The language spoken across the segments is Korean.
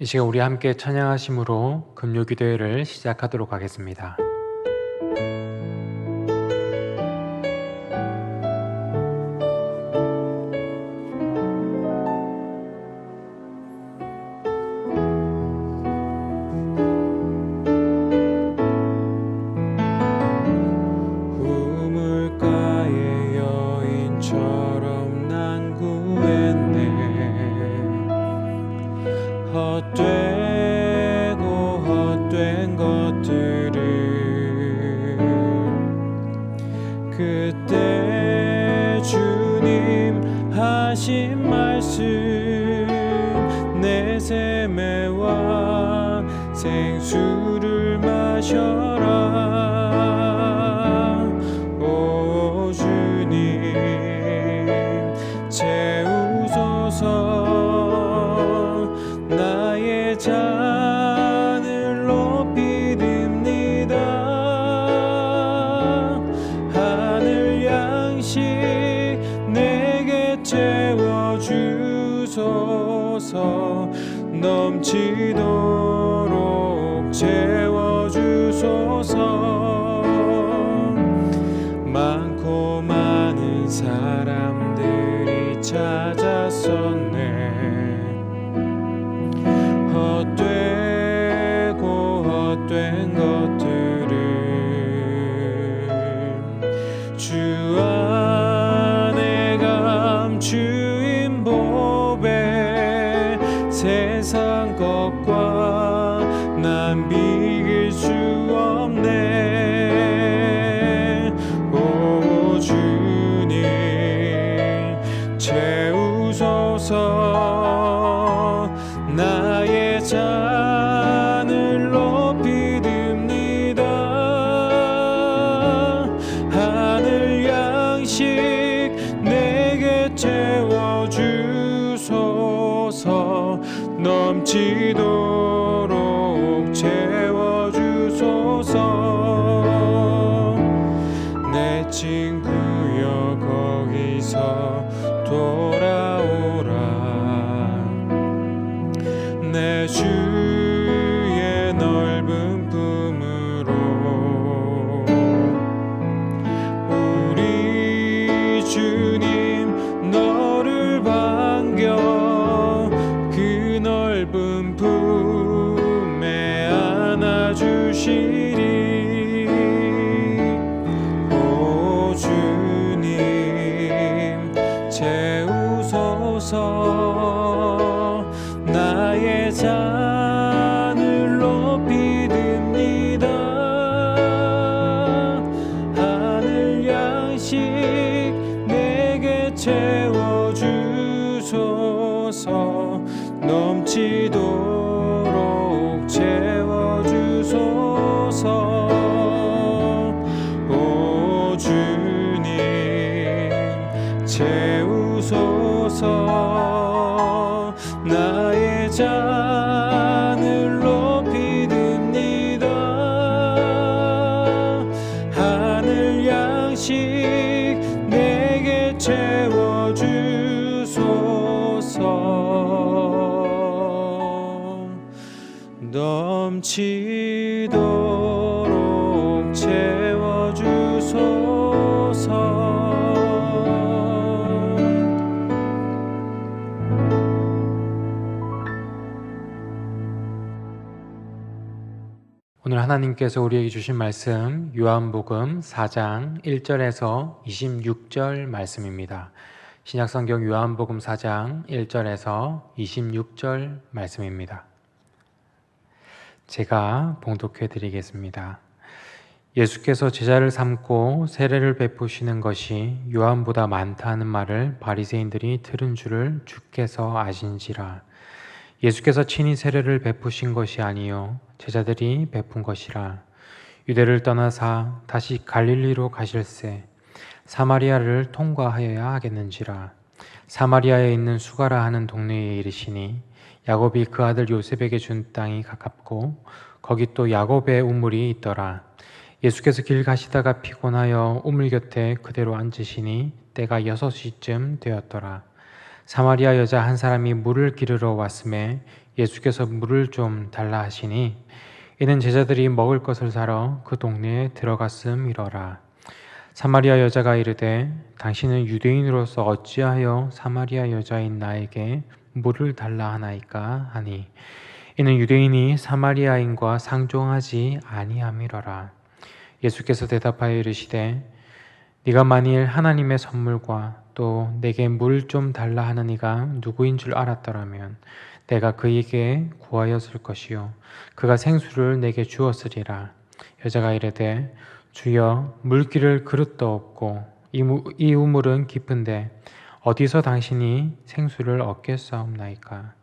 이 시간 우리 함께 찬양하심으로 금요기도회를 시작하도록 하겠습니다. 우물가의 여인처럼 난 구했네. 헛된 것들을 그때 주님 하신 말씀 내 샘의 왕 생수를 마셔라. 오 주님 채우소서. 나의 잔을 높이 듭니다. 하늘 양식 내게 채워주소서. 넘치도록 채워주소서. 많고 많은 사람들이 찾았었네. 헛된 것들을 주 안에 감추인 보배 세상 것과 난 비길 수 없네. 오 주님 채우소서. 나의 잔을 높이 듭니다. 하늘 양식 내게 채워주소서. 넘치도록 채워주소서. 내 친구여 거기서 돌아오라. 내 주의 넓은 품으로 우리 주님 너를 반겨 그 넓은 품에 안아주시리. 오 주님 채우소서. 나의 잔을 높이 듭니다. 하늘 양식 내게 채워주소서. 넘치도록 채워주소서. 오 주님 채우소서. 나의 잔을 높이 듭니다. 하늘 양식 내게 채워주소서. 넘치도록 채워주소서. 오늘 하나님께서 우리에게 주신 말씀 요한복음 4장 1절에서 26절 말씀입니다. 신약성경 요한복음 4장 1절에서 26절 말씀입니다. 제가 봉독해 드리겠습니다. 예수께서 제자를 삼고 세례를 베푸시는 것이 요한보다 많다는 말을 바리새인들이 들은 줄을 주께서 아신지라. 예수께서 친히 세례를 베푸신 것이 아니요 제자들이 베푼 것이라. 유대를 떠나사 다시 갈릴리로 가실새 사마리아를 통과하여야 하겠는지라. 사마리아에 있는 수가라 하는 동네에 이르시니 야곱이 그 아들 요셉에게 준 땅이 가깝고 거기 또 야곱의 우물이 있더라. 예수께서 길 가시다가 피곤하여 우물 곁에 그대로 앉으시니 때가 6시쯤 되었더라. 사마리아 여자 한 사람이 물을 기르러 왔음에 예수께서 물을 좀 달라 하시니 이는 제자들이 먹을 것을 사러 그 동네에 들어갔음이러라. 사마리아 여자가 이르되 당신은 유대인으로서 어찌하여 사마리아 여자인 나에게 물을 달라 하나이까 하니 이는 유대인이 사마리아인과 상종하지 아니함이러라. 예수께서 대답하여 이르시되 네가 만일 하나님의 선물과 또 내게 물 좀 달라 하는 이가 누구인 줄 알았더라면 내가 그에게 구하였을 것이요 그가 생수를 내게 주었으리라. 여자가 이르되 주여 물기를 그릇도 없고 이 우물은 깊은데 어디서 당신이 생수를 얻겠사옵나이까.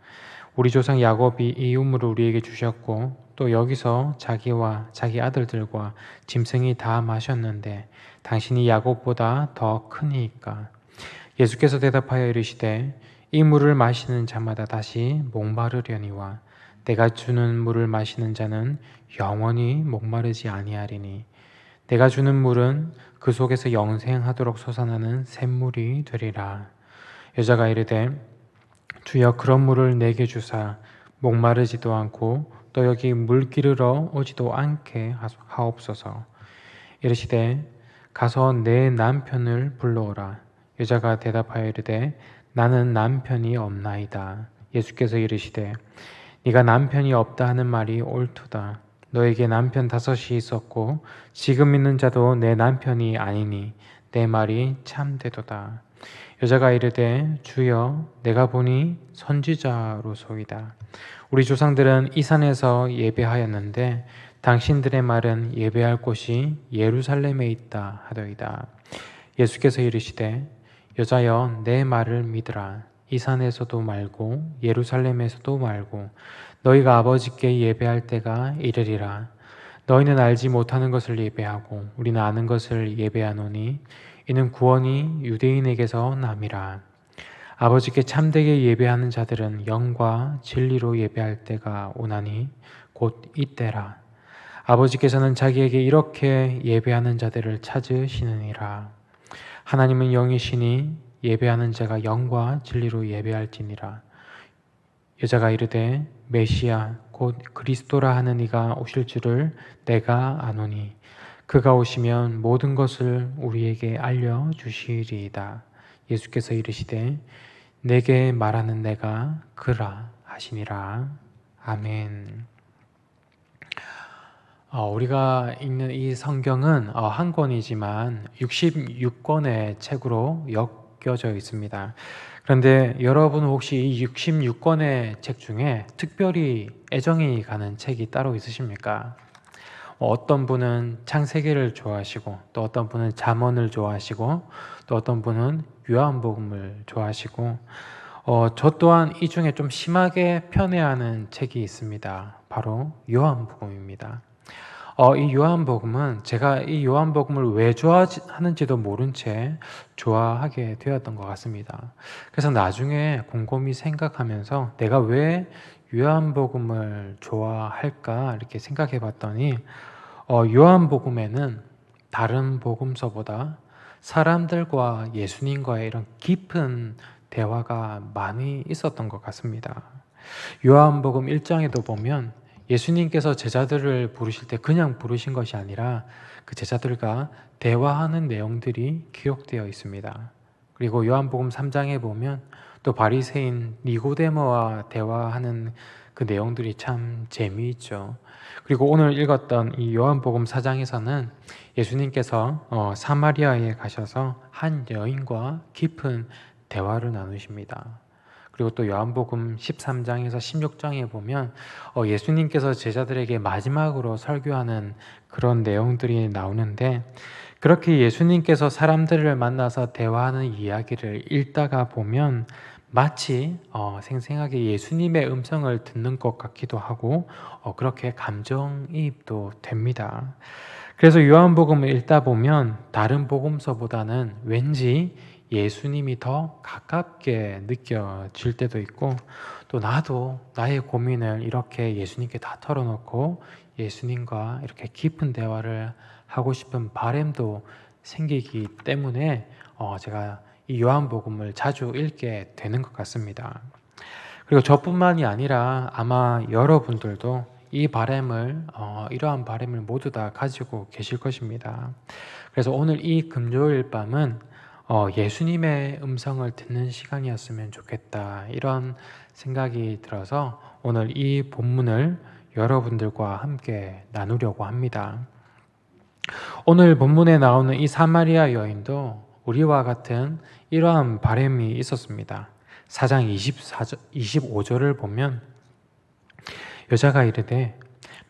우리 조상 야곱이 이 우물을 우리에게 주셨고 또 여기서 자기와 자기 아들들과 짐승이 다 마셨는데 당신이 야곱보다 더 크니이까. 예수께서 대답하여 이르시되 이 물을 마시는 자마다 다시 목마르려니와 내가 주는 물을 마시는 자는 영원히 목마르지 아니하리니 내가 주는 물은 그 속에서 영생하도록 솟아나는 샘물이 되리라. 여자가 이르되 주여 그런 물을 내게 주사 목마르지도 않고 또 여기 물 기르러 오지도 않게 하옵소서. 이르시되 가서 내 남편을 불러오라. 여자가 대답하여 이르되 나는 남편이 없나이다. 예수께서 이르시되 네가 남편이 없다 하는 말이 옳도다. 너에게 남편 5이 있었고 지금 있는 자도 내 남편이 아니니 내 말이 참되도다. 여자가 이르되 주여 내가 보니 선지자로소이다. 우리 조상들은 이 산에서 예배하였는데 당신들의 말은 예배할 곳이 예루살렘에 있다 하더이다. 예수께서 이르시되 여자여 내 말을 믿으라. 이 산에서도 말고 예루살렘에서도 말고 너희가 아버지께 예배할 때가 이르리라. 너희는 알지 못하는 것을 예배하고 우리는 아는 것을 예배하노니 이는 구원이 유대인에게서 남이라. 아버지께 참되게 예배하는 자들은 영과 진리로 예배할 때가 오나니 곧 이때라. 아버지께서는 자기에게 이렇게 예배하는 자들을 찾으시느니라. 하나님은 영이시니 예배하는 자가 영과 진리로 예배할지니라. 여자가 이르되 메시아 곧 그리스도라 하는 이가 오실 줄을 내가 아노니 그가 오시면 모든 것을 우리에게 알려주시리이다. 예수께서 이르시되 내게 말하는 내가 그라 하시니라. 아멘. 우리가 읽는 이 성경은 한 권이지만 66권의 책으로 엮여져 있습니다. 그런데 여러분 혹시 이 66권의 책 중에 특별히 애정이 가는 책이 따로 있으십니까? 어떤 분은 창세기를 좋아하시고 또 어떤 분은 잠언을 좋아하시고 또 어떤 분은 요한복음을 좋아하시고 저 또한 이 중에 좀 심하게 편애하는 책이 있습니다. 바로 요한복음입니다. 이 요한복음은 제가 이 요한복음을 왜 좋아하는지도 모른 채 좋아하게 되었던 것 같습니다. 그래서 나중에 곰곰이 생각하면서 내가 왜 요한복음을 좋아할까 이렇게 생각해 봤더니 요한복음에는 다른 복음서보다 사람들과 예수님과의 이런 깊은 대화가 많이 있었던 것 같습니다. 요한복음 1장에도 보면 예수님께서 제자들을 부르실 때 그냥 부르신 것이 아니라 그 제자들과 대화하는 내용들이 기록되어 있습니다. 그리고 요한복음 3장에 보면 또 바리새인 니고데모와 대화하는 그 내용들이 참 재미있죠. 그리고 오늘 읽었던 이 요한복음 4장에서는 예수님께서 사마리아에 가셔서 한 여인과 깊은 대화를 나누십니다. 그리고 또 요한복음 13장에서 16장에 보면 예수님께서 제자들에게 마지막으로 설교하는 그런 내용들이 나오는데 그렇게 예수님께서 사람들을 만나서 대화하는 이야기를 읽다가 보면 마치 생생하게 예수님의 음성을 듣는 것 같기도 하고 그렇게 감정이입도 됩니다. 그래서 요한복음을 읽다 보면 다른 복음서보다는 왠지 예수님이 더 가깝게 느껴질 때도 있고 또 나도 나의 고민을 이렇게 예수님께 다 털어놓고 예수님과 이렇게 깊은 대화를 하고 싶은 바람도 생기기 때문에 제가 이 요한복음을 자주 읽게 되는 것 같습니다. 그리고 저뿐만이 아니라 아마 여러분들도 이 바람을 이러한 바람을 모두 다 가지고 계실 것입니다. 그래서 오늘 이 금요일 밤은 예수님의 음성을 듣는 시간이었으면 좋겠다, 이런 생각이 들어서 오늘 이 본문을 여러분들과 함께 나누려고 합니다. 오늘 본문에 나오는 이 사마리아 여인도 우리와 같은 이러한 바람이 있었습니다. 4장 25절을 보면 여자가 이르되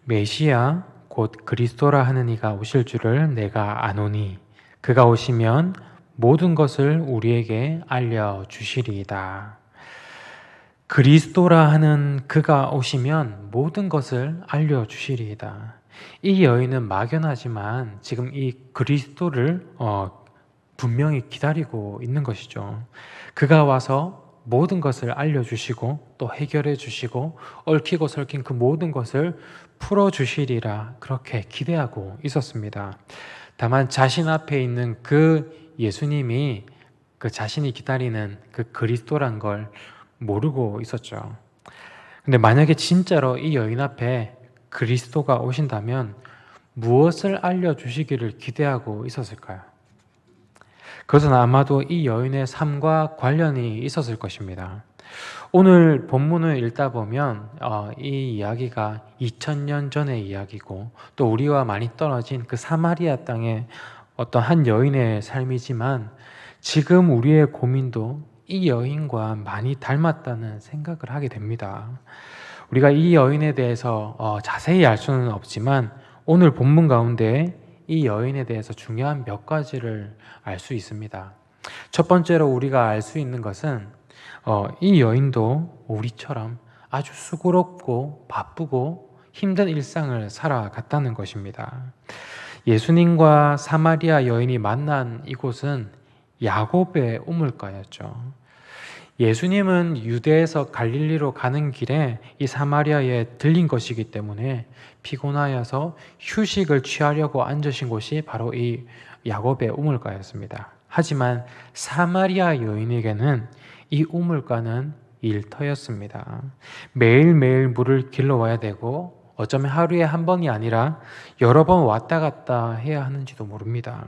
메시아 곧 그리스도라 하는 이가 오실 줄을 내가 아노니 그가 오시면 모든 것을 우리에게 알려주시리이다. 그리스도라 하는 그가 오시면 모든 것을 알려주시리이다. 이 여인은 막연하지만 지금 이 그리스도를 분명히 기다리고 있는 것이죠. 그가 와서 모든 것을 알려주시고 또 해결해 주시고 얽히고 설킨 그 모든 것을 풀어주시리라, 그렇게 기대하고 있었습니다. 다만 자신 앞에 있는 그 예수님이 그 자신이 기다리는 그 그리스도란 걸 모르고 있었죠. 근데 만약에 진짜로 이 여인 앞에 그리스도가 오신다면 무엇을 알려주시기를 기대하고 있었을까요? 그것은 아마도 이 여인의 삶과 관련이 있었을 것입니다. 오늘 본문을 읽다 보면 이 이야기가 2000년 전의 이야기고 또 우리와 많이 떨어진 그 사마리아 땅의 어떤 한 여인의 삶이지만 지금 우리의 고민도 이 여인과 많이 닮았다는 생각을 하게 됩니다. 우리가 이 여인에 대해서 자세히 알 수는 없지만 오늘 본문 가운데 이 여인에 대해서 중요한 몇 가지를 알 수 있습니다. 첫 번째로 우리가 알 수 있는 것은 이 여인도 우리처럼 아주 수고롭고 바쁘고 힘든 일상을 살아갔다는 것입니다. 예수님과 사마리아 여인이 만난 이곳은 야곱의 우물가였죠. 예수님은 유대에서 갈릴리로 가는 길에 이 사마리아에 들린 것이기 때문에 피곤하여서 휴식을 취하려고 앉으신 곳이 바로 이 야곱의 우물가였습니다. 하지만 사마리아 여인에게는 이 우물가는 일터였습니다. 매일매일 물을 길러와야 되고 어쩌면 하루에 한 번이 아니라 여러 번 왔다 갔다 해야 하는지도 모릅니다.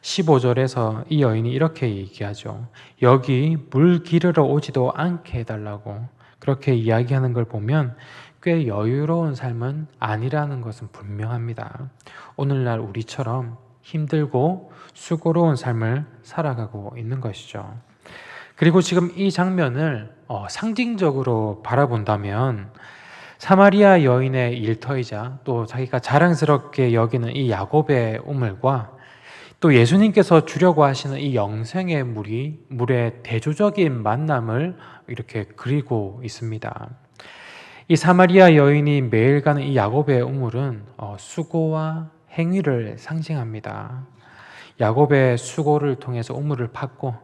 15절에서 이 여인이 이렇게 얘기하죠. 여기 물 기르러 오지도 않게 해달라고 그렇게 이야기하는 걸 보면 꽤 여유로운 삶은 아니라는 것은 분명합니다. 오늘날 우리처럼 힘들고 수고로운 삶을 살아가고 있는 것이죠. 그리고 지금 이 장면을 상징적으로 바라본다면 사마리아 여인의 일터이자 또 자기가 자랑스럽게 여기는 이 야곱의 우물과 또 예수님께서 주려고 하시는 이 영생의 물의 대조적인 만남을 이렇게 그리고 있습니다. 이 사마리아 여인이 매일 가는 이 야곱의 우물은 수고와 행위를 상징합니다. 야곱의 수고를 통해서 우물을 팠고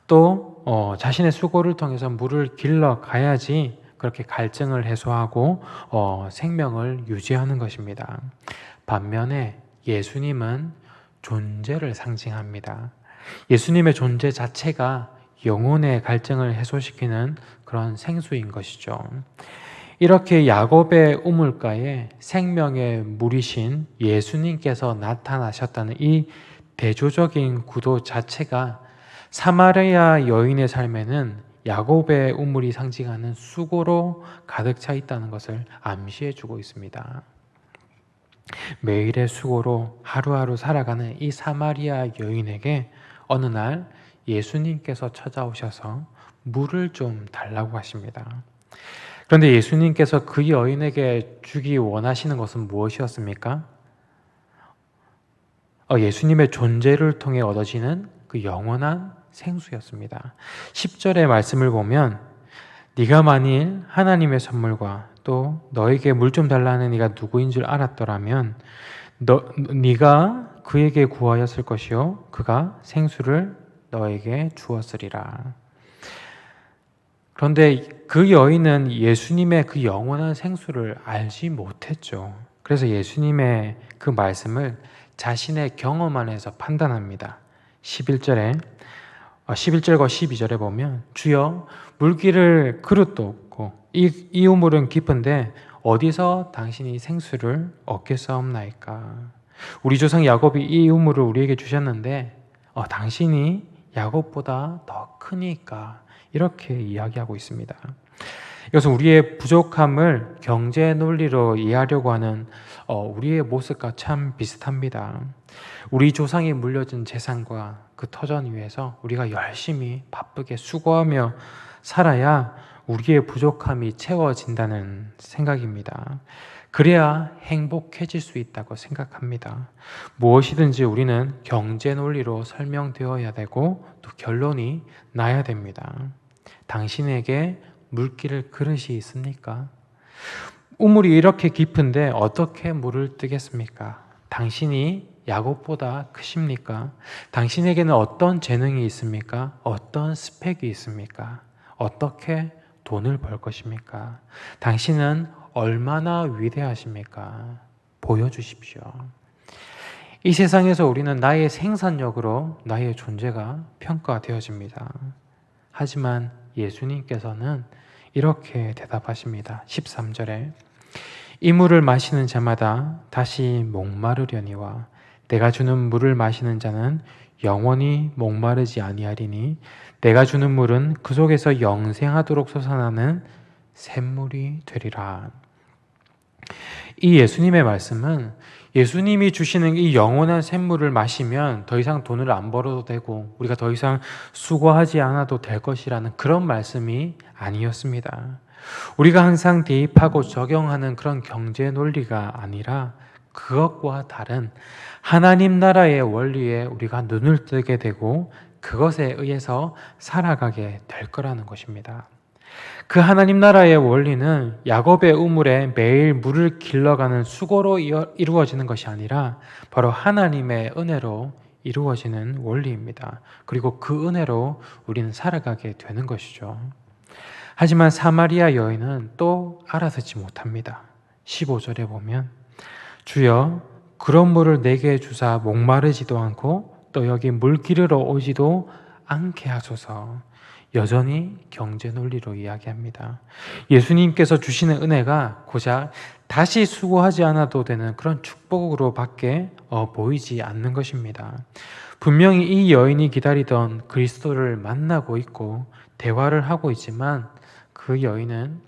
또 자신의 수고를 통해서 물을 길러 가야지 그렇게 갈증을 해소하고 생명을 유지하는 것입니다. 반면에 예수님은 존재를 상징합니다. 예수님의 존재 자체가 영혼의 갈증을 해소시키는 그런 생수인 것이죠. 이렇게 야곱의 우물가에 생명의 물이신 예수님께서 나타나셨다는 이 대조적인 구도 자체가 사마리아 여인의 삶에는 야곱의 우물이 상징하는 수고로 가득 차 있다는 것을 암시해 주고 있습니다. 매일의 수고로 하루하루 살아가는 이 사마리아 여인에게 어느 날 예수님께서 찾아오셔서 물을 좀 달라고 하십니다. 그런데 예수님께서 그 여인에게 주기 원하시는 것은 무엇이었습니까? 예수님의 존재를 통해 얻어지는 그 영원한 생수였습니다. 10절의 말씀을 보면 네가 만일 하나님의 선물과 또 너에게 물 좀 달라는 이가 누구인 줄 알았더라면 네가 그에게 구하였을 것이요 그가 생수를 너에게 주었으리라. 그런데 그 여인은 예수님의 그 영원한 생수를 알지 못했죠. 그래서 예수님의 그 말씀을 자신의 경험 안에서 판단합니다. 11절에 11절과 12절에 보면 주여 물기를 그릇도 없고 이 우물은 깊은데 어디서 당신이 생수를 얻겠사옵나이까. 우리 조상 야곱이 이 우물을 우리에게 주셨는데 당신이 야곱보다 더 크니까, 이렇게 이야기하고 있습니다. 이것은 우리의 부족함을 경제 논리로 이해하려고 하는 우리의 모습과 참 비슷합니다. 우리 조상이 물려준 재산과 그 터전 위에서 우리가 열심히 바쁘게 수고하며 살아야 우리의 부족함이 채워진다는 생각입니다. 그래야 행복해질 수 있다고 생각합니다. 무엇이든지 우리는 경제 논리로 설명되어야 되고 또 결론이 나야 됩니다. 당신에게 물기를 그릇이 있습니까? 우물이 이렇게 깊은데 어떻게 물을 뜨겠습니까? 당신이 야곱보다 크십니까? 당신에게는 어떤 재능이 있습니까? 어떤 스펙이 있습니까? 어떻게 돈을 벌 것입니까? 당신은 얼마나 위대하십니까? 보여주십시오. 이 세상에서 우리는 나의 생산력으로 나의 존재가 평가되어집니다. 하지만 예수님께서는 이렇게 대답하십니다. 13절에 이 물을 마시는 자마다 다시 목마르려니와 내가 주는 물을 마시는 자는 영원히 목마르지 아니하리니 내가 주는 물은 그 속에서 영생하도록 솟아나는 샘물이 되리라. 이 예수님의 말씀은 예수님이 주시는 이 영원한 샘물을 마시면 더 이상 돈을 안 벌어도 되고 우리가 더 이상 수고하지 않아도 될 것이라는 그런 말씀이 아니었습니다. 우리가 항상 대입하고 적용하는 그런 경제 논리가 아니라 그것과 다른 하나님 나라의 원리에 우리가 눈을 뜨게 되고 그것에 의해서 살아가게 될 거라는 것입니다. 그 하나님 나라의 원리는 야곱의 우물에 매일 물을 길러가는 수고로 이루어지는 것이 아니라 바로 하나님의 은혜로 이루어지는 원리입니다. 그리고 그 은혜로 우리는 살아가게 되는 것이죠. 하지만 사마리아 여인은 또 알아듣지 못합니다. 15절에 보면 주여 그런 물을 내게 주사 목마르지도 않고 또 여기 물 기르러 오지도 않게 하소서. 여전히 경제 논리로 이야기합니다. 예수님께서 주시는 은혜가 고작 다시 수고하지 않아도 되는 그런 축복으로 밖에 보이지 않는 것입니다. 분명히 이 여인이 기다리던 그리스도를 만나고 있고 대화를 하고 있지만 그 여인은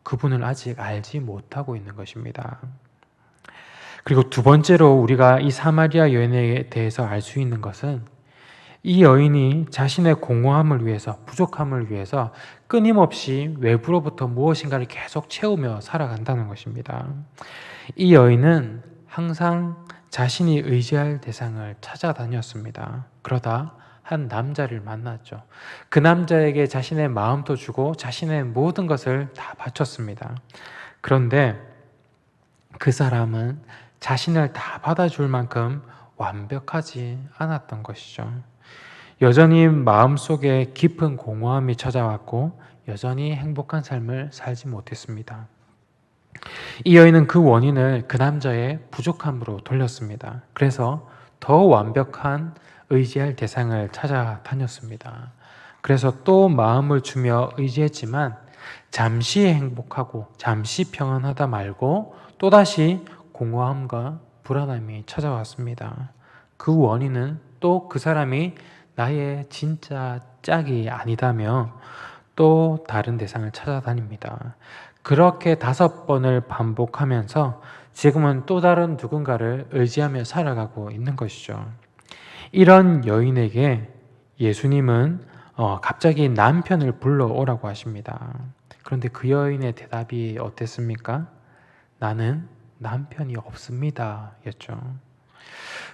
그분을 아직 알지 못하고 있는 것입니다. 그리고 두 번째로 우리가 이 사마리아 여인에 대해서 알 수 있는 것은 이 여인이 자신의 공허함을 위해서, 부족함을 위해서 끊임없이 외부로부터 무엇인가를 계속 채우며 살아간다는 것입니다. 이 여인은 항상 자신이 의지할 대상을 찾아다녔습니다. 그러다 한 남자를 만났죠. 그 남자에게 자신의 마음도 주고 자신의 모든 것을 다 바쳤습니다. 그런데 그 사람은 자신을 다 받아줄 만큼 완벽하지 않았던 것이죠. 여전히 마음속에 깊은 공허함이 찾아왔고 여전히 행복한 삶을 살지 못했습니다. 이 여인은 그 원인을 그 남자의 부족함으로 돌렸습니다. 그래서 더 완벽한 의지할 대상을 찾아다녔습니다. 그래서 또 마음을 주며 의지했지만 잠시 행복하고 잠시 평안하다 말고 또다시 공허함과 불안함이 찾아왔습니다. 그 원인은 또 그 사람이 나의 진짜 짝이 아니다며 또 다른 대상을 찾아다닙니다. 그렇게 5번을 반복하면서 지금은 또 다른 누군가를 의지하며 살아가고 있는 것이죠. 이런 여인에게 예수님은 갑자기 남편을 불러오라고 하십니다. 그런데 그 여인의 대답이 어땠습니까? 나는 남편이 없습니다 였죠.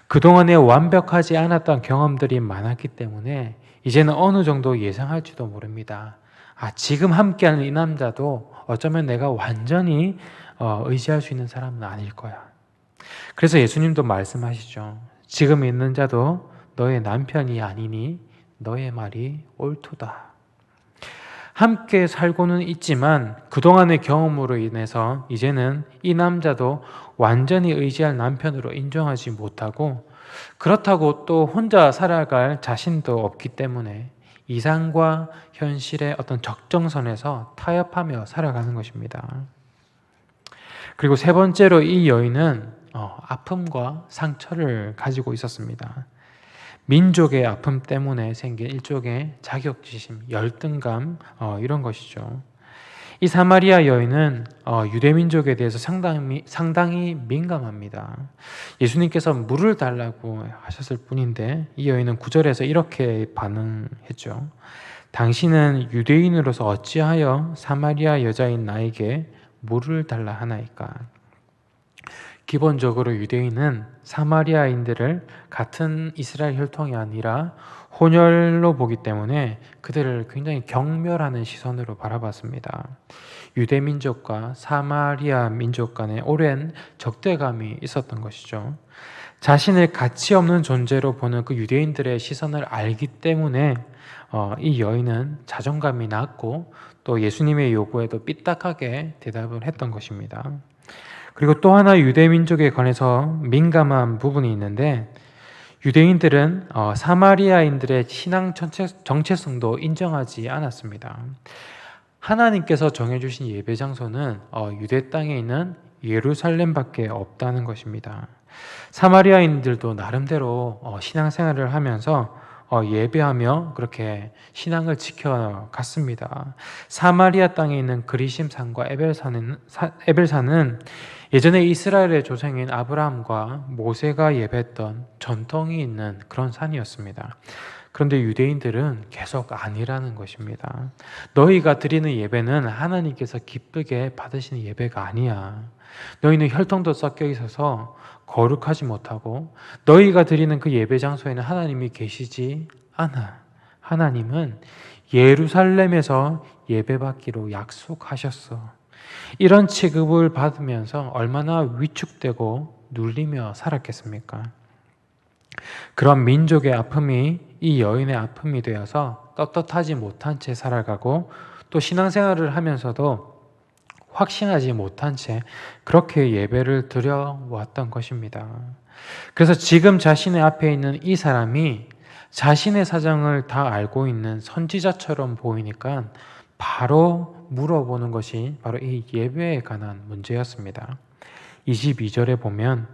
그동안에 완벽하지 않았던 경험들이 많았기 때문에 이제는 어느 정도 예상할지도 모릅니다. 지금 함께하는 이 남자도 어쩌면 내가 완전히 의지할 수 있는 사람은 아닐 거야. 그래서 예수님도 말씀하시죠. 지금 있는 자도 너의 남편이 아니니 너의 말이 옳도다. 함께 살고는 있지만 그동안의 경험으로 인해서 이제는 이 남자도 완전히 의지할 남편으로 인정하지 못하고 그렇다고 또 혼자 살아갈 자신도 없기 때문에 이상과 현실의 어떤 적정선에서 타협하며 살아가는 것입니다. 그리고 세 번째로 이 여인은 아픔과 상처를 가지고 있었습니다. 민족의 아픔 때문에 생긴 일종의 자격지심, 열등감 이런 것이죠. 이 사마리아 여인은 유대 민족에 대해서 상당히 민감합니다. 예수님께서 물을 달라고 하셨을 뿐인데 이 여인은 9절에서 이렇게 반응했죠. 당신은 유대인으로서 어찌하여 사마리아 여자인 나에게 물을 달라 하나이까? 기본적으로 유대인은 사마리아인들을 같은 이스라엘 혈통이 아니라 혼혈로 보기 때문에 그들을 굉장히 경멸하는 시선으로 바라봤습니다. 유대 민족과 사마리아 민족 간에 오랜 적대감이 있었던 것이죠. 자신을 가치 없는 존재로 보는 그 유대인들의 시선을 알기 때문에 이 여인은 자존감이 낮고 또 예수님의 요구에도 삐딱하게 대답을 했던 것입니다. 그리고 또 하나 유대 민족에 관해서 민감한 부분이 있는데 유대인들은 사마리아인들의 신앙 정체성도 인정하지 않았습니다. 하나님께서 정해주신 예배 장소는 유대 땅에 있는 예루살렘밖에 없다는 것입니다. 사마리아인들도 나름대로 신앙생활을 하면서 예배하며 그렇게 신앙을 지켜갔습니다. 사마리아 땅에 있는 그리심산과 에벨산은 예전에 이스라엘의 조상인 아브라함과 모세가 예배했던 전통이 있는 그런 산이었습니다. 그런데 유대인들은 계속 아니라는 것입니다. 너희가 드리는 예배는 하나님께서 기쁘게 받으시는 예배가 아니야. 너희는 혈통도 섞여 있어서 거룩하지 못하고 너희가 드리는 그 예배 장소에는 하나님이 계시지 않아. 하나님은 예루살렘에서 예배받기로 약속하셨어. 이런 취급을 받으면서 얼마나 위축되고 눌리며 살았겠습니까? 그런 민족의 아픔이 이 여인의 아픔이 되어서 떳떳하지 못한 채 살아가고 또 신앙생활을 하면서도 확신하지 못한 채 그렇게 예배를 드려왔던 것입니다. 그래서 지금 자신의 앞에 있는 이 사람이 자신의 사정을 다 알고 있는 선지자처럼 보이니까 바로 물어보는 것이 바로 이 예배에 관한 문제였습니다. 22절에 보면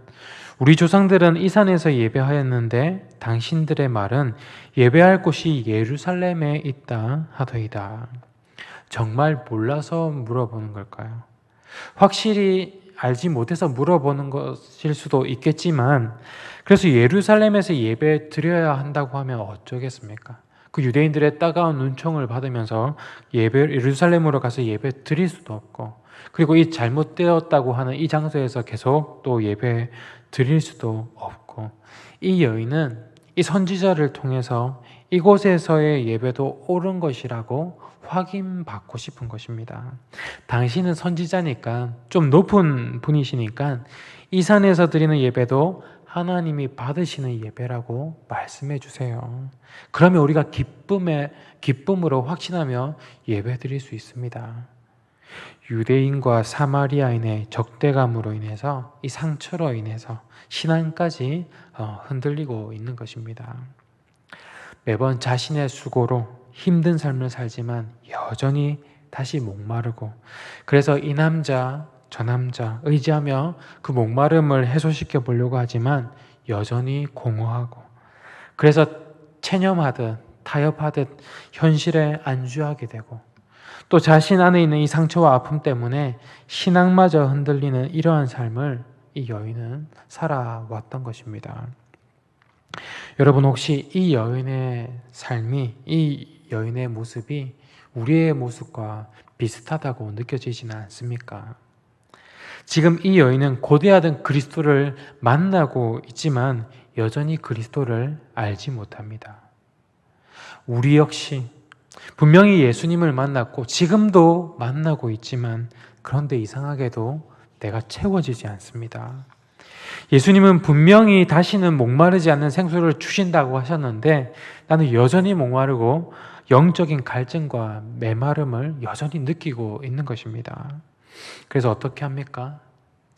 우리 조상들은 이 산에서 예배하였는데 당신들의 말은 예배할 곳이 예루살렘에 있다 하더이다. 정말 몰라서 물어보는 걸까요? 확실히 알지 못해서 물어보는 것일 수도 있겠지만 그래서 예루살렘에서 예배 드려야 한다고 하면 어쩌겠습니까? 그 유대인들의 따가운 눈총을 받으면서 예루살렘으로 가서 예배 드릴 수도 없고 그리고 이 잘못되었다고 하는 이 장소에서 계속 또 예배 드릴 수도 없고 이 여인은 이 선지자를 통해서 이곳에서의 예배도 옳은 것이라고 확인받고 싶은 것입니다. 당신은 선지자니까 좀 높은 분이시니까 이 산에서 드리는 예배도 하나님이 받으시는 예배라고 말씀해 주세요. 그러면 우리가 기쁨으로 확신하며 예배 드릴 수 있습니다. 유대인과 사마리아인의 적대감으로 인해서 이 상처로 인해서 신앙까지 흔들리고 있는 것입니다. 매번 자신의 수고로 힘든 삶을 살지만 여전히 다시 목마르고 그래서 이 남자 저 남자 의지하며 그 목마름을 해소시켜 보려고 하지만 여전히 공허하고 그래서 체념하듯 타협하듯 현실에 안주하게 되고 또 자신 안에 있는 이 상처와 아픔 때문에 신앙마저 흔들리는 이러한 삶을 이 여인은 살아왔던 것입니다. 여러분 혹시 이 여인의 삶이 이 여인의 모습이 우리의 모습과 비슷하다고 느껴지지는 않습니까? 지금 이 여인은 고대하던 그리스도를 만나고 있지만 여전히 그리스도를 알지 못합니다. 우리 역시 분명히 예수님을 만났고 지금도 만나고 있지만 그런데 이상하게도 내가 채워지지 않습니다. 예수님은 분명히 다시는 목마르지 않는 생수를 주신다고 하셨는데 나는 여전히 목마르고 영적인 갈증과 메마름을 여전히 느끼고 있는 것입니다. 그래서 어떻게 합니까?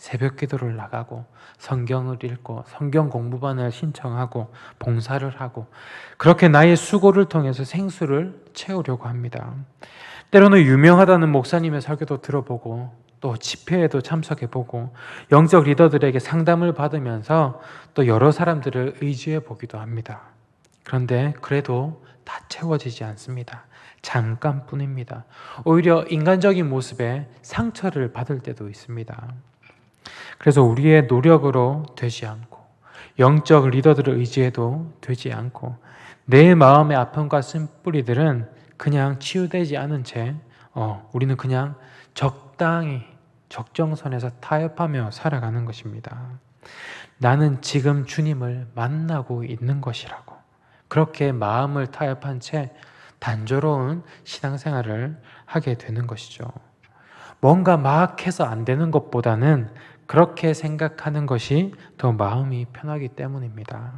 새벽 기도를 나가고 성경을 읽고 성경 공부반을 신청하고 봉사를 하고 그렇게 나의 수고를 통해서 생수를 채우려고 합니다. 때로는 유명하다는 목사님의 설교도 들어보고 또 집회에도 참석해보고 영적 리더들에게 상담을 받으면서 또 여러 사람들을 의지해 보기도 합니다. 그런데 그래도 다 채워지지 않습니다. 잠깐뿐입니다. 오히려 인간적인 모습에 상처를 받을 때도 있습니다. 그래서 우리의 노력으로 되지 않고 영적 리더들을 의지해도 되지 않고 내 마음의 아픔과 쓴뿌리들은 그냥 치유되지 않은 채 우리는 그냥 적당히 적정선에서 타협하며 살아가는 것입니다. 나는 지금 주님을 만나고 있는 것이라고 그렇게 마음을 타협한 채 단조로운 신앙생활을 하게 되는 것이죠. 뭔가 막 해서 안 되는 것보다는 그렇게 생각하는 것이 더 마음이 편하기 때문입니다.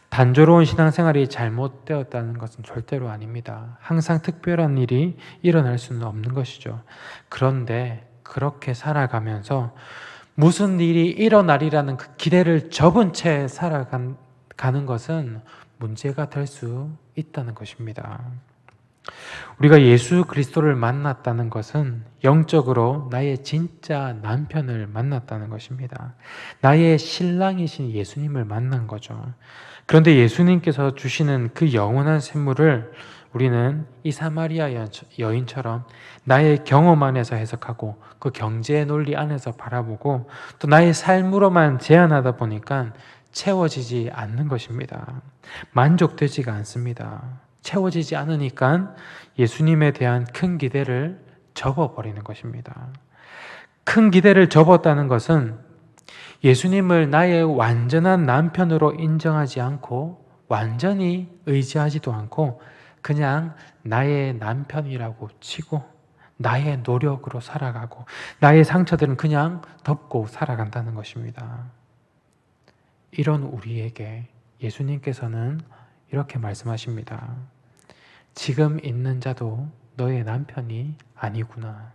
단조로운 신앙생활이 잘못되었다는 것은 절대로 아닙니다. 항상 특별한 일이 일어날 수는 없는 것이죠. 그런데 그렇게 살아가면서 무슨 일이 일어나리라는 그 기대를 접은 채 살아가는 것은 문제가 될 수 있다는 것입니다. 우리가 예수 그리스도를 만났다는 것은 영적으로 나의 진짜 남편을 만났다는 것입니다. 나의 신랑이신 예수님을 만난 거죠. 그런데 예수님께서 주시는 그 영원한 샘물을 우리는 이 사마리아 여인처럼 나의 경험 안에서 해석하고 그 경제의 논리 안에서 바라보고 또 나의 삶으로만 제한하다 보니까 채워지지 않는 것입니다. 만족되지가 않습니다. 채워지지 않으니까 예수님에 대한 큰 기대를 접어버리는 것입니다. 큰 기대를 접었다는 것은 예수님을 나의 완전한 남편으로 인정하지 않고 완전히 의지하지도 않고 그냥 나의 남편이라고 치고 나의 노력으로 살아가고 나의 상처들은 그냥 덮고 살아간다는 것입니다. 이런 우리에게 예수님께서는 이렇게 말씀하십니다. 지금 있는 자도 너의 남편이 아니구나.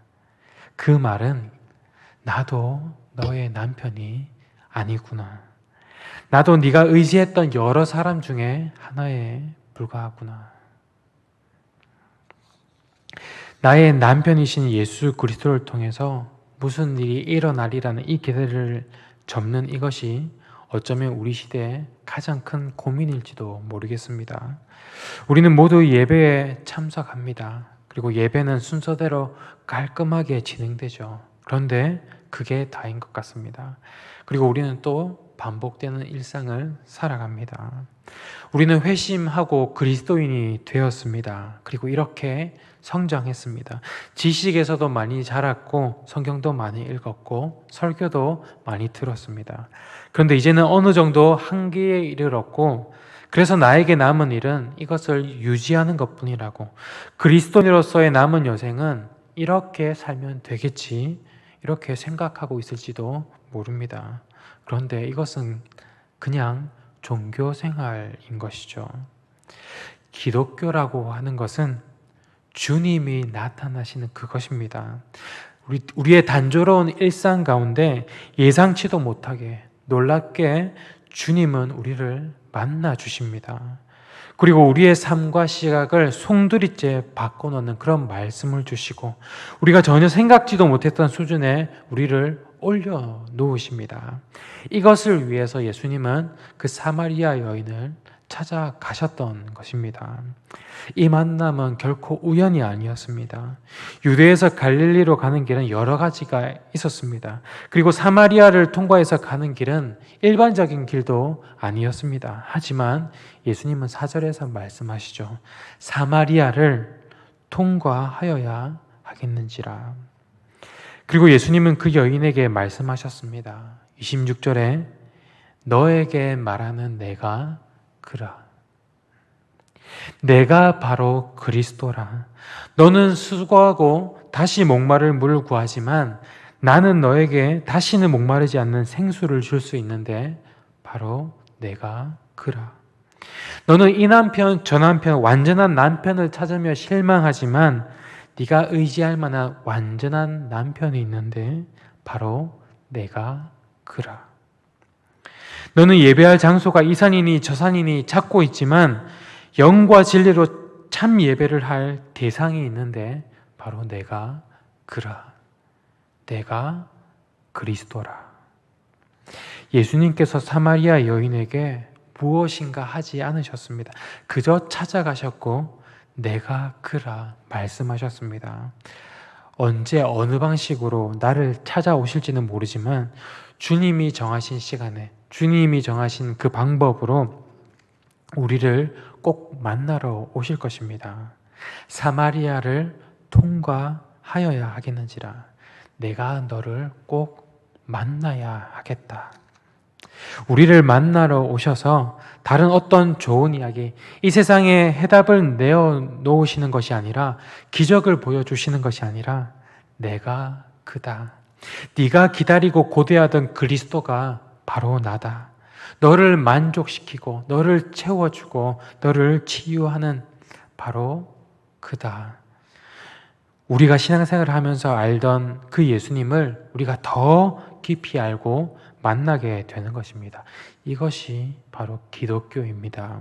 그 말은 나도 너의 남편이 아니구나. 나도 네가 의지했던 여러 사람 중에 하나에 불과하구나. 나의 남편이신 예수 그리스도를 통해서 무슨 일이 일어나리라는 이 기대를 접는 이것이 어쩌면 우리 시대의 가장 큰 고민일지도 모르겠습니다. 우리는 모두 예배에 참석합니다. 그리고 예배는 순서대로 깔끔하게 진행되죠. 그런데 그게 다인 것 같습니다. 그리고 우리는 또 반복되는 일상을 살아갑니다. 우리는 회심하고 그리스도인이 되었습니다. 그리고 이렇게 성장했습니다. 지식에서도 많이 자랐고 성경도 많이 읽었고 설교도 많이 들었습니다. 그런데 이제는 어느 정도 한계에 이르렀고 그래서 나에게 남은 일은 이것을 유지하는 것뿐이라고 그리스도인으로서의 남은 여생은 이렇게 살면 되겠지 이렇게 생각하고 있을지도 모릅니다. 그런데 이것은 그냥 종교 생활인 것이죠. 기독교라고 하는 것은 주님이 나타나시는 그것입니다. 우리의 단조로운 일상 가운데 예상치도 못하게 놀랍게 주님은 우리를 만나 주십니다. 그리고 우리의 삶과 시각을 송두리째 바꿔놓는 그런 말씀을 주시고 우리가 전혀 생각지도 못했던 수준에 우리를 올려놓으십니다. 이것을 위해서 예수님은 그 사마리아 여인을 찾아가셨던 것입니다. 이 만남은 결코 우연이 아니었습니다. 유대에서 갈릴리로 가는 길은 여러 가지가 있었습니다. 그리고 사마리아를 통과해서 가는 길은 일반적인 길도 아니었습니다. 하지만 예수님은 4절에서 말씀하시죠. 사마리아를 통과하여야 하겠는지라. 그리고 예수님은 그 여인에게 말씀하셨습니다. 26절에 너에게 말하는 내가 그라. 내가 바로 그리스도라. 너는 수고하고 다시 목마를 물을 구하지만 나는 너에게 다시는 목마르지 않는 생수를 줄 수 있는데 바로 내가 그라. 너는 이 남편 저 남편 완전한 남편을 찾으며 실망하지만 네가 의지할 만한 완전한 남편이 있는데 바로 내가 그라. 너는 예배할 장소가 이 산이니 저 산이니 찾고 있지만 영과 진리로 참 예배를 할 대상이 있는데 바로 내가 그라. 내가 그리스도라. 예수님께서 사마리아 여인에게 무엇인가 하지 않으셨습니다. 그저 찾아가셨고 내가 그라 말씀하셨습니다. 언제 어느 방식으로 나를 찾아오실지는 모르지만 주님이 정하신 시간에 주님이 정하신 그 방법으로 우리를 꼭 만나러 오실 것입니다. 사마리아를 통과하여야 하겠는지라 내가 너를 꼭 만나야 하겠다. 우리를 만나러 오셔서 다른 어떤 좋은 이야기, 이 세상에 해답을 내어놓으시는 것이 아니라 기적을 보여주시는 것이 아니라 내가 그다. 네가 기다리고 고대하던 그리스도가 바로 나다. 너를 만족시키고 너를 채워주고 너를 치유하는 바로 그다. 우리가 신앙생활을 하면서 알던 그 예수님을 우리가 더 깊이 알고 만나게 되는 것입니다. 이것이 바로 기독교입니다.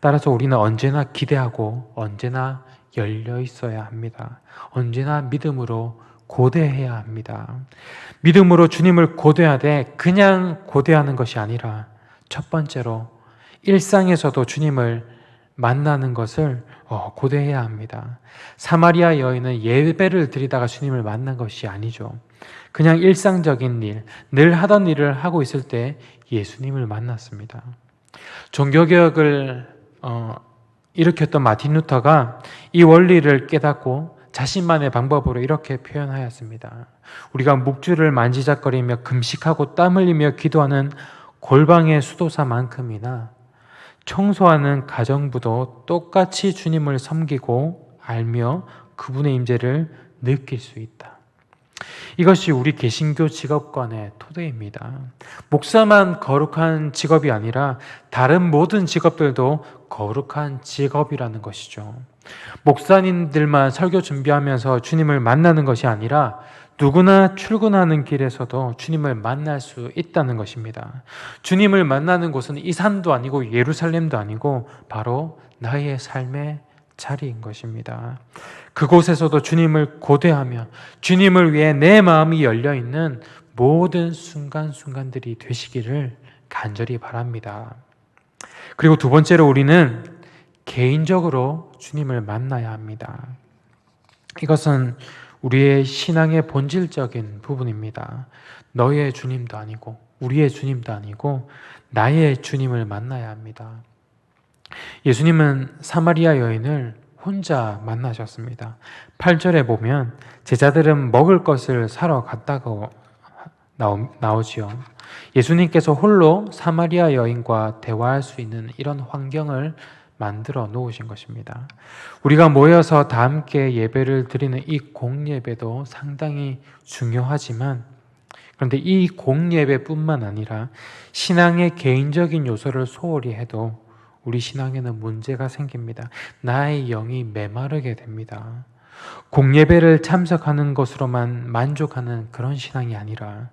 따라서 우리는 언제나 기대하고 언제나 열려 있어야 합니다. 언제나 믿음으로 고대해야 합니다. 믿음으로 주님을 고대하되 그냥 고대하는 것이 아니라 첫 번째로 일상에서도 주님을 만나는 것을 고대해야 합니다. 사마리아 여인은 예배를 드리다가 주님을 만난 것이 아니죠. 그냥 일상적인 일, 늘 하던 일을 하고 있을 때 예수님을 만났습니다. 종교개혁을 일으켰던 마틴 루터가 이 원리를 깨닫고 자신만의 방법으로 이렇게 표현하였습니다. 우리가 묵주를 만지작거리며 금식하고 땀 흘리며 기도하는 골방의 수도사만큼이나 청소하는 가정부도 똑같이 주님을 섬기고 알며 그분의 임재를 느낄 수 있다. 이것이 우리 개신교 직업관의 토대입니다. 목사만 거룩한 직업이 아니라 다른 모든 직업들도 거룩한 직업이라는 것이죠. 목사님들만 설교 준비하면서 주님을 만나는 것이 아니라 누구나 출근하는 길에서도 주님을 만날 수 있다는 것입니다. 주님을 만나는 곳은 이 산도 아니고 예루살렘도 아니고 바로 나의 삶의 자리인 것입니다. 그곳에서도 주님을 고대하며 주님을 위해 내 마음이 열려있는 모든 순간순간들이 되시기를 간절히 바랍니다. 그리고 두 번째로 우리는 개인적으로 주님을 만나야 합니다. 이것은 우리의 신앙의 본질적인 부분입니다. 너의 주님도 아니고 우리의 주님도 아니고 나의 주님을 만나야 합니다. 예수님은 사마리아 여인을 혼자 만나셨습니다. 8절에 보면 제자들은 먹을 것을 사러 갔다고 나오지요. 예수님께서 홀로 사마리아 여인과 대화할 수 있는 이런 환경을 만들어 놓으신 것입니다. 우리가 모여서 다 함께 예배를 드리는 이 공예배도 상당히 중요하지만 그런데 이 공예배뿐만 아니라 신앙의 개인적인 요소를 소홀히 해도 우리 신앙에는 문제가 생깁니다. 나의 영이 메마르게 됩니다. 공예배를 참석하는 것으로만 만족하는 그런 신앙이 아니라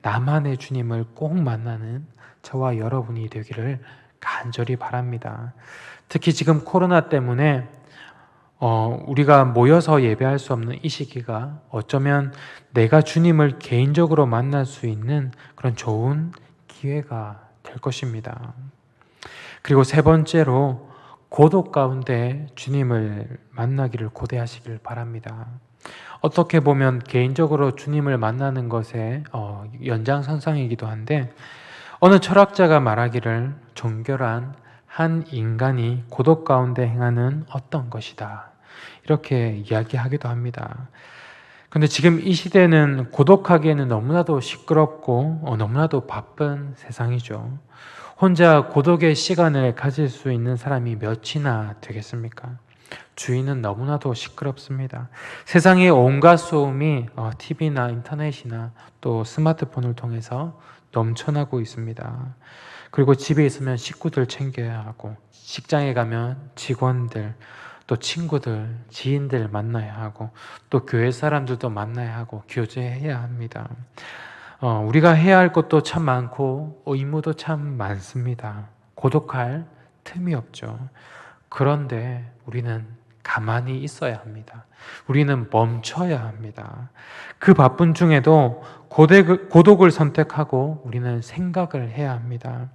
나만의 주님을 꼭 만나는 저와 여러분이 되기를 간절히 바랍니다. 특히 지금 코로나 때문에 우리가 모여서 예배할 수 없는 이 시기가 어쩌면 내가 주님을 개인적으로 만날 수 있는 그런 좋은 기회가 될 것입니다. 그리고 세 번째로 고독 가운데 주님을 만나기를 고대하시길 바랍니다. 어떻게 보면 개인적으로 주님을 만나는 것의 연장선상이기도 한데 어느 철학자가 말하기를 정결한 한 인간이 고독 가운데 행하는 어떤 것이다. 이렇게 이야기하기도 합니다. 그런데 지금 이 시대는 고독하기에는 너무나도 시끄럽고 너무나도 바쁜 세상이죠. 혼자 고독의 시간을 가질 수 있는 사람이 몇이나 되겠습니까? 주위는 너무나도 시끄럽습니다. 세상의 온갖 소음이 TV나 인터넷이나 또 스마트폰을 통해서 넘쳐나고 있습니다. 그리고 집에 있으면 식구들 챙겨야 하고 직장에 가면 직원들 또 친구들, 지인들 만나야 하고 또 교회 사람들도 만나야 하고 교제해야 합니다. 우리가 해야 할 것도 참 많고 의무도 참 많습니다. 고독할 틈이 없죠. 그런데 우리는 가만히 있어야 합니다. 우리는 멈춰야 합니다. 그 바쁜 중에도 고독을 선택하고 우리는 생각을 해야 합니다.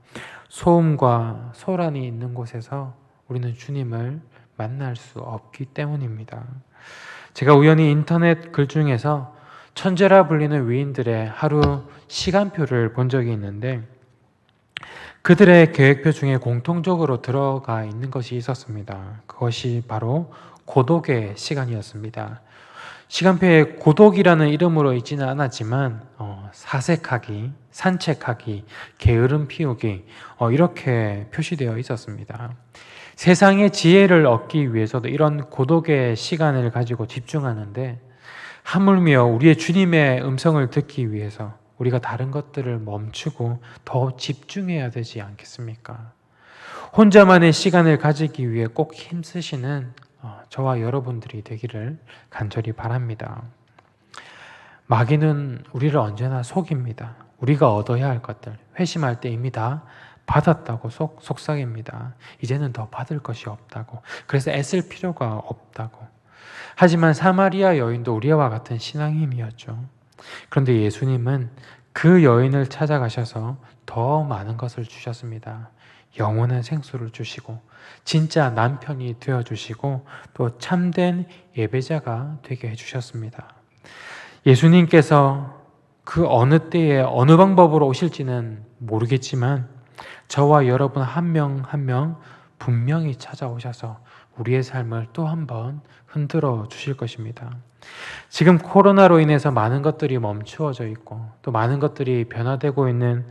소음과 소란이 있는 곳에서 우리는 주님을 만날 수 없기 때문입니다. 제가 우연히 인터넷 글 중에서 천재라 불리는 위인들의 하루 시간표를 본 적이 있는데 그들의 계획표 중에 공통적으로 들어가 있는 것이 있었습니다. 그것이 바로 고독의 시간이었습니다. 시간표에 고독이라는 이름으로 있지는 않았지만 사색하기, 산책하기, 게으름 피우기 이렇게 표시되어 있었습니다. 세상의 지혜를 얻기 위해서도 이런 고독의 시간을 가지고 집중하는데 하물며 우리의 주님의 음성을 듣기 위해서 우리가 다른 것들을 멈추고 더 집중해야 되지 않겠습니까? 혼자만의 시간을 가지기 위해 꼭 힘쓰시는 저와 여러분들이 되기를 간절히 바랍니다. 마귀는 우리를 언제나 속입니다. 우리가 얻어야 할 것들, 회심할 때 이미 다 받았다고 속삭입니다. 이제는 더 받을 것이 없다고. 그래서 애쓸 필요가 없다고. 하지만 사마리아 여인도 우리와 같은 신앙인이었죠. 그런데 예수님은 그 여인을 찾아가셔서 더 많은 것을 주셨습니다. 영원한 생수를 주시고 진짜 남편이 되어주시고 또 참된 예배자가 되게 해주셨습니다. 예수님께서 그 어느 때에 어느 방법으로 오실지는 모르겠지만 저와 여러분 한 명 한 명 분명히 찾아오셔서 우리의 삶을 또 한 번 흔들어 주실 것입니다. 지금 코로나로 인해서 많은 것들이 멈추어져 있고 또 많은 것들이 변화되고 있는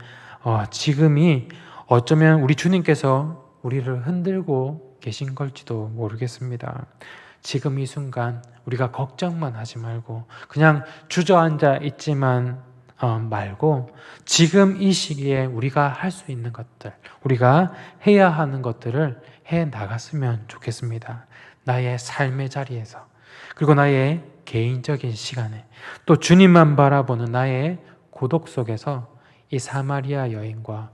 지금이 어쩌면 우리 주님께서 우리를 흔들고 계신 걸지도 모르겠습니다. 지금 이 순간 우리가 걱정만 하지 말고 그냥 주저앉아 있지만 말고 지금 이 시기에 우리가 할 수 있는 것들, 우리가 해야 하는 것들을 해 나갔으면 좋겠습니다. 나의 삶의 자리에서 그리고 나의 개인적인 시간에 또 주님만 바라보는 나의 고독 속에서 이 사마리아 여인과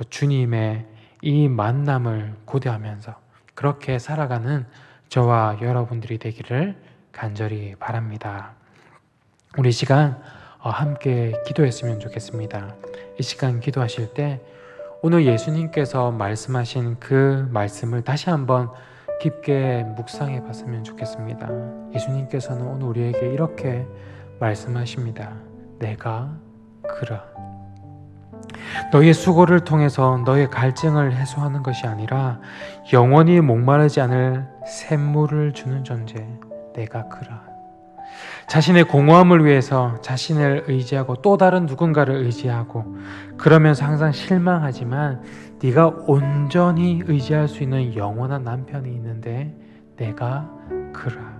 주님의 이 만남을 고대하면서 그렇게 살아가는 저와 여러분들이 되기를 간절히 바랍니다. 우리 시간 함께 기도했으면 좋겠습니다. 이 시간 기도하실 때 오늘 예수님께서 말씀하신 그 말씀을 다시 한번 깊게 묵상해 봤으면 좋겠습니다. 예수님께서는 오늘 우리에게 이렇게 말씀하십니다. 내가 그라. 너의 수고를 통해서 너의 갈증을 해소하는 것이 아니라 영원히 목마르지 않을 샘물을 주는 존재, 내가 그라. 자신의 공허함을 위해서 자신을 의지하고 또 다른 누군가를 의지하고 그러면서 항상 실망하지만 네가 온전히 의지할 수 있는 영원한 남편이 있는데 내가 그라.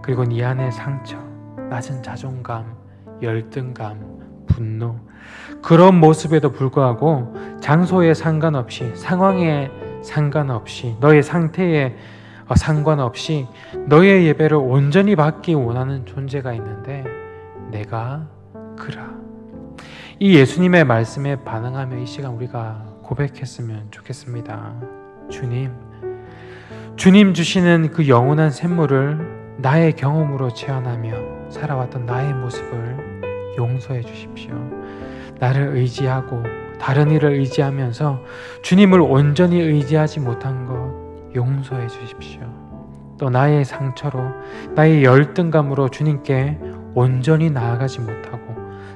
그리고 네 안의 상처, 낮은 자존감, 열등감, 분노, 그런 모습에도 불구하고 장소에 상관없이 상황에 상관없이 너의 상태에 상관없이 너의 예배를 온전히 받기 원하는 존재가 있는데 내가 그라. 이 예수님의 말씀에 반응하며 이 시간 우리가 고백했으면 좋겠습니다. 주님 주시는 그 영원한 샘물을 나의 경험으로 체험하며 살아왔던 나의 모습을 용서해 주십시오. 나를 의지하고 다른 일을 의지하면서 주님을 온전히 의지하지 못한 것 용서해 주십시오. 또 나의 상처로 나의 열등감으로 주님께 온전히 나아가지 못하고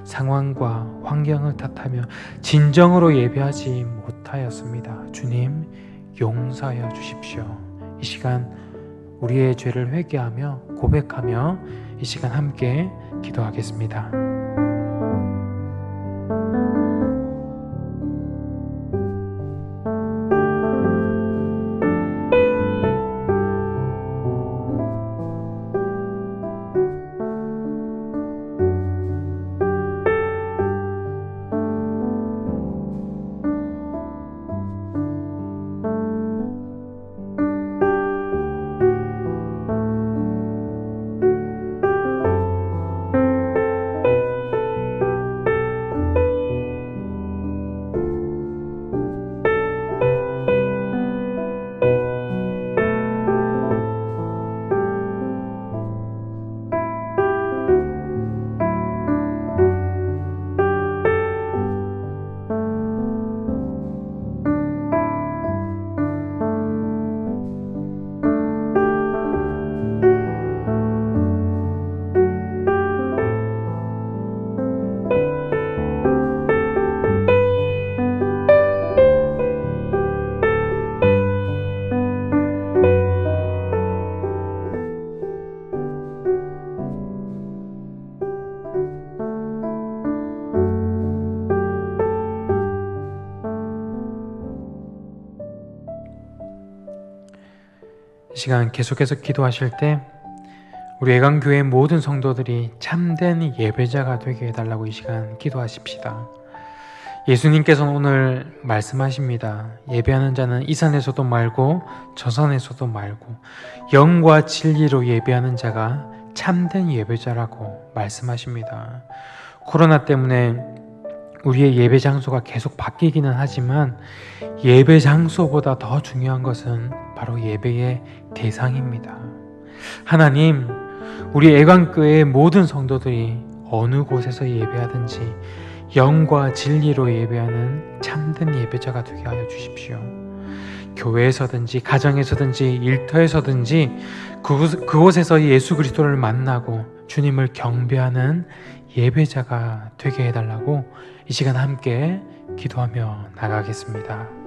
상황과 환경을 탓하며 진정으로 예배하지 못하였습니다. 주님 용서하여 주십시오. 이 시간 우리의 죄를 회개하며 고백하며 이 시간 함께 기도하겠습니다. 시간 계속해서 기도하실 때 우리 애강교회 모든 성도들이 참된 예배자가 되게 해달라고 이 시간 기도하십시다. 예수님께서는 오늘 말씀하십니다. 예배하는 자는 이 산에서도 말고 저 산에서도 말고 영과 진리로 예배하는 자가 참된 예배자라고 말씀하십니다. 코로나 때문에 우리의 예배 장소가 계속 바뀌기는 하지만 예배 장소보다 더 중요한 것은 바로 예배의 대상입니다. 하나님, 우리 애광교회의 모든 성도들이 어느 곳에서 예배하든지 영과 진리로 예배하는 참된 예배자가 되게 하여 주십시오. 교회에서든지 가정에서든지 일터에서든지 그곳에서 예수 그리스도를 만나고 주님을 경배하는 예배자가 되게 해달라고 이 시간 함께 기도하며 나가겠습니다.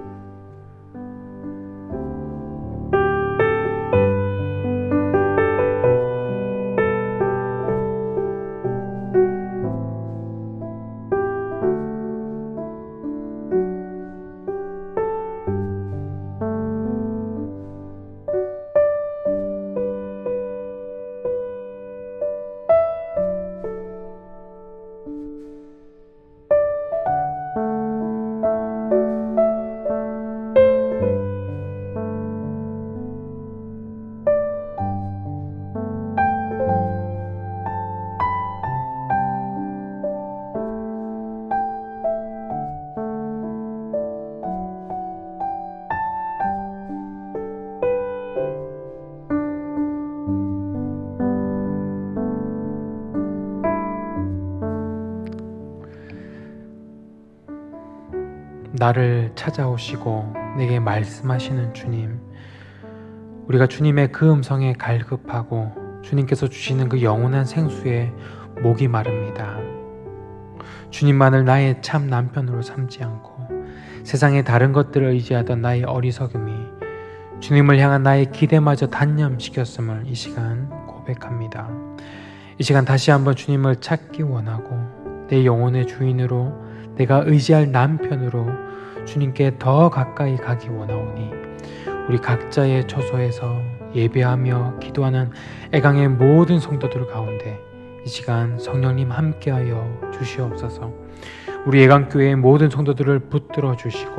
나를 찾아오시고 내게 말씀하시는 주님, 우리가 주님의 그 음성에 갈급하고 주님께서 주시는 그 영원한 생수에 목이 마릅니다. 주님만을 나의 참 남편으로 삼지 않고 세상의 다른 것들을 의지하던 나의 어리석음이 주님을 향한 나의 기대마저 단념시켰음을 이 시간 고백합니다. 이 시간 다시 한번 주님을 찾기 원하고 내 영혼의 주인으로, 내가 의지할 남편으로 주님께 더 가까이 가기 원하오니 우리 각자의 처소에서 예배하며 기도하는 애강의 모든 성도들 가운데 이 시간 성령님 함께하여 주시옵소서. 우리 애강교회의 모든 성도들을 붙들어 주시고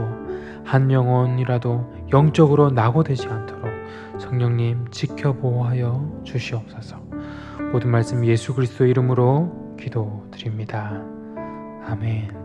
한 영혼이라도 영적으로 낙오되지 않도록 성령님 지켜보호하여 주시옵소서. 모든 말씀 예수 그리스도 이름으로 기도드립니다. 아멘.